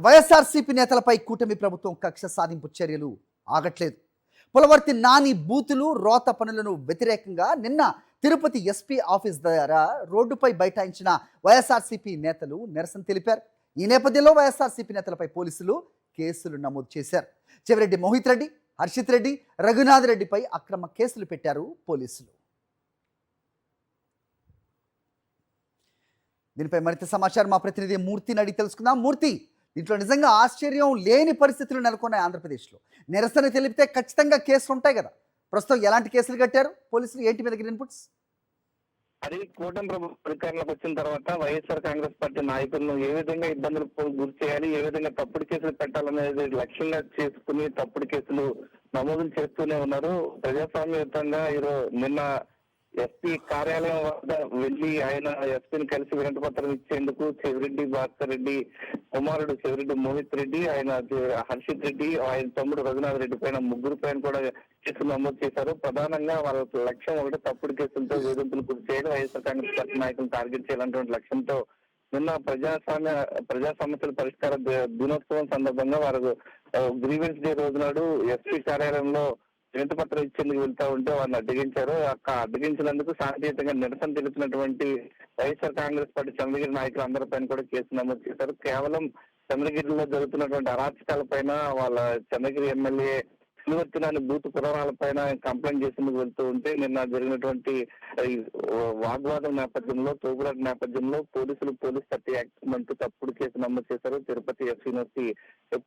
వైఎస్ఆర్సీపీ నేతలపై కూటమి ప్రభుత్వం కక్ష సాధింపు చర్యలు ఆగట్లేదు. పులవర్తి నాని బూతులు రోత పనులను వ్యతిరేకంగా నిన్న తిరుపతి ఎస్పీ ఆఫీస్ ద్వారా రోడ్డుపై బైఠాయించిన వైఎస్ఆర్సీపీ నేతలు నిరసన తెలిపారు. ఈ నేపథ్యంలో వైఎస్ఆర్సీపీ నేతలపై పోలీసులు కేసులు నమోదు చేశారు. చెవిరెడ్డి మోహిత్ రెడ్డి, హర్షిత్ రెడ్డి, రఘునాథ్ రెడ్డిపై అక్రమ కేసులు పెట్టారు పోలీసులు. దీనిపై మరింత సమాచారం మా ప్రతినిధి మూర్తిని అడిగి తెలుసుకుందాం. మూర్తి, దీంట్లో నిజంగా ఆశ్చర్యం లేని పరిస్థితులు నెలకొన్నాయి ఆంధ్రప్రదేశ్లో. నిరసన తెలిపితే ఖచ్చితంగా కేసులు ఉంటాయి కదా. ప్రస్తుతం ఎలాంటి కేసులు కట్టారు పోలీసులు? ఏంటి మీద ఇన్పుట్స్? అది కూటమి ప్రభుత్వం అధికారంలోకి వచ్చిన తర్వాత వైఎస్ఆర్ కాంగ్రెస్ పార్టీ నాయకులను ఏ విధంగా ఇబ్బందులకు గురి చేయాలి, ఏ విధంగా తప్పుడు కేసులు పెట్టాలనేది లక్ష్యంగా చేసుకుని తప్పుడు కేసులు నమోదులు చేస్తూనే ఉన్నారు. ప్రజాస్వామ్యయుతంగా నిన్న ఎస్పీ కార్యాలయం వద్ద వెళ్లి ఆయన ఎస్పీని కలిసి వినతి పత్రం ఇచ్చేందుకు చెవిరెడ్డి భాస్కర్ రెడ్డి కుమారుడు చెవిరెడ్డి మోహిత్ రెడ్డి, ఆయన హర్షిత్ రెడ్డి, ఆయన తమ్ముడు రఘునాథ్ రెడ్డి పైన ముగ్గురు పైన కూడా కేసులు నమోదు చేశారు. ప్రధానంగా వాళ్ళ లక్ష్యం ఒకటి తప్పుడు కేసులతో వేధింపులు గురి చేయడం, వైఎస్ఆర్ కాంగ్రెస్ పార్టీ నాయకులను టార్గెట్ చేయాలన్నటువంటి లక్ష్యంతో నిన్న ప్రజా సమస్యల పరిష్కార దినోత్సవం సందర్భంగా వారు గ్రీవెన్స్ డే రోజు నాడు ఎస్పీ కార్యాలయంలో వినతి పత్రం ఇచ్చేందుకు వెళ్తా ఉంటే వారిని అడ్డగించారు. అడ్డగించినందుకు శాంతియుతంగా నిరసన తెలిపినటువంటి వైఎస్ఆర్ కాంగ్రెస్ పార్టీ చంద్రగిరి నాయకులు అందరిపైన కూడా కేసు నమోదు చేశారు. కేవలం చంద్రగిరిలో జరుగుతున్నటువంటి అరాచకాల పైన వాళ్ళ చంద్రగిరి ఎమ్మెల్యే సులువర్తినాని బూత్ పురాణాలపైన కంప్లైంట్ చేసేందుకు వెళ్తూ ఉంటే నిన్న జరిగినటువంటి వాగ్వాదం నేపథ్యంలో, తోపులాట నేపథ్యంలో పోలీసులు పోలీస్ 30 యాక్ట్ అంటూ తప్పుడు కేసు నమోదు చేశారు. తిరుపతి ఎఫ్సీ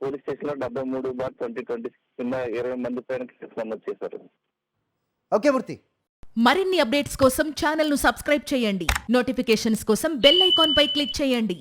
పోలీస్ స్టేషన్ లో 73/2026 కింద 20 మంది పైన కేసు నమోదు చేశారు. ఓకే మూర్తి. మరిన్ని అప్డేట్స్ కోసం ఛానల్ ను సబ్స్క్రైబ్ చేయండి. నోటిఫికేషన్స్ కోసం బెల్ ఐకాన్ పై క్లిక్ చేయండి.